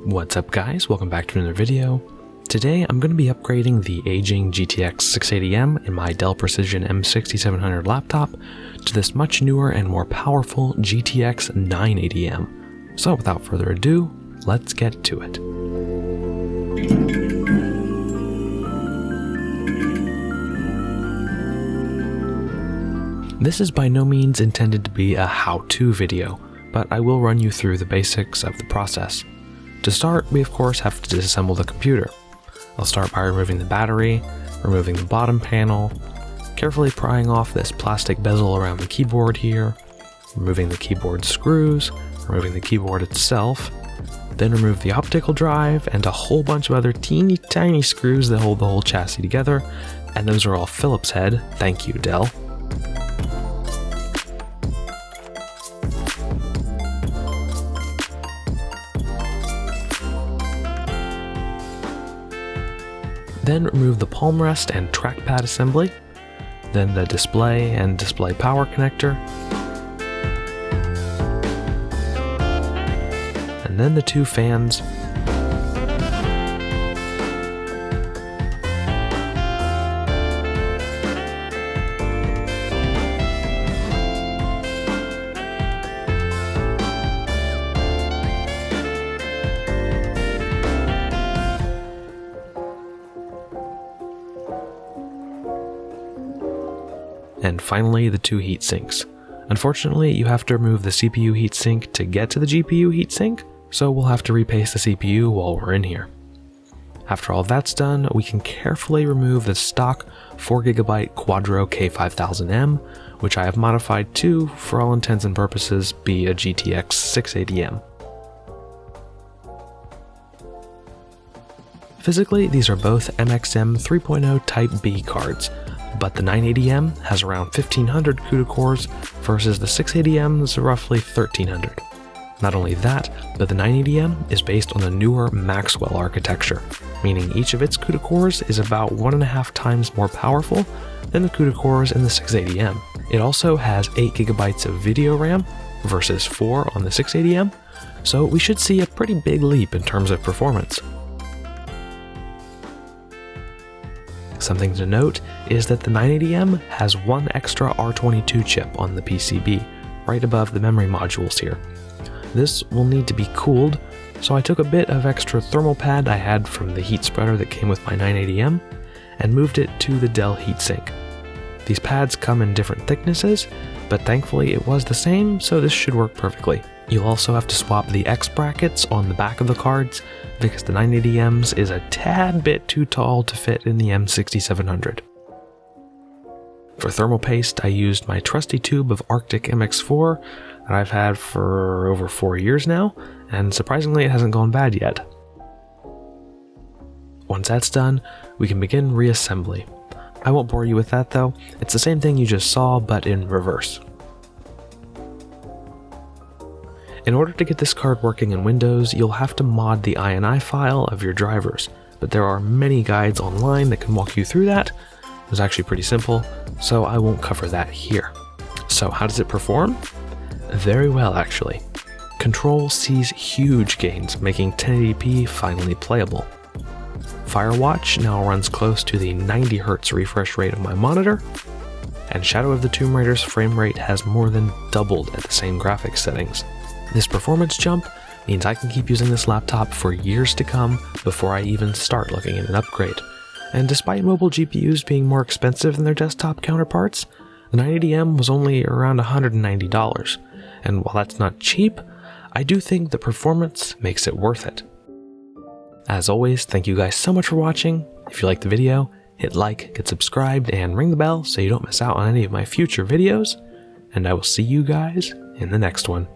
What's up guys, welcome back to another video. Today I'm going to be upgrading the aging GTX 680M in my Dell Precision M6700 laptop to this much newer and more powerful GTX 980M. So without further ado, let's get to it. This is by no means intended to be a how-to video, but I will run you through the basics of the process. To start, we of course have to disassemble the computer. I'll start by removing the battery, removing the bottom panel, carefully prying off this plastic bezel around the keyboard here, removing the keyboard screws, removing the keyboard itself, then remove the optical drive and a whole bunch of other teeny tiny screws that hold the whole chassis together, and those are all Phillips head, thank you Dell. Then remove the palm rest and trackpad assembly, then the display and display power connector, and then the two fans, and finally the two heat sinks. Unfortunately, you have to remove the CPU heatsink to get to the GPU heatsink, so we'll have to repaste the CPU while we're in here. After all that's done, we can carefully remove the stock 4GB Quadro K5000M, which I have modified to, for all intents and purposes, be a GTX 680M. Physically, these are both MXM 3.0 Type B cards, but the 980M has around 1500 CUDA cores versus the 680M's roughly 1300. Not only that, but the 980M is based on the newer Maxwell architecture, meaning each of its CUDA cores is about 1.5 times more powerful than the CUDA cores in the 680M. It also has 8GB of video RAM versus 4 on the 680M, so we should see a pretty big leap in terms of performance. Something to note is that the 980M has one extra R22 chip on the PCB, right above the memory modules here. This will need to be cooled, so I took a bit of extra thermal pad I had from the heat spreader that came with my 980M and moved it to the Dell heatsink. These pads come in different thicknesses, but thankfully it was the same, so this should work perfectly. You'll also have to swap the X brackets on the back of the cards because the 980M's is a tad bit too tall to fit in the M6700. For thermal paste, I used my trusty tube of Arctic MX4 that I've had for over 4 years now, and surprisingly it hasn't gone bad yet. Once that's done, we can begin reassembly. I won't bore you with that though, it's the same thing you just saw but in reverse. In order to get this card working in Windows, you'll have to mod the INI file of your drivers, but there are many guides online that can walk you through that. It was actually pretty simple, so I won't cover that here. So how does it perform? Very well actually. Control sees huge gains, making 1080p finally playable. Firewatch now runs close to the 90Hz refresh rate of my monitor, and Shadow of the Tomb Raider's frame rate has more than doubled at the same graphics settings. This performance jump means I can keep using this laptop for years to come before I even start looking at an upgrade. And despite mobile GPUs being more expensive than their desktop counterparts, the 980M was only around $190. And while that's not cheap, I do think the performance makes it worth it. As always, thank you guys so much for watching. If you liked the video, hit like, get subscribed, and ring the bell so you don't miss out on any of my future videos. And I will see you guys in the next one.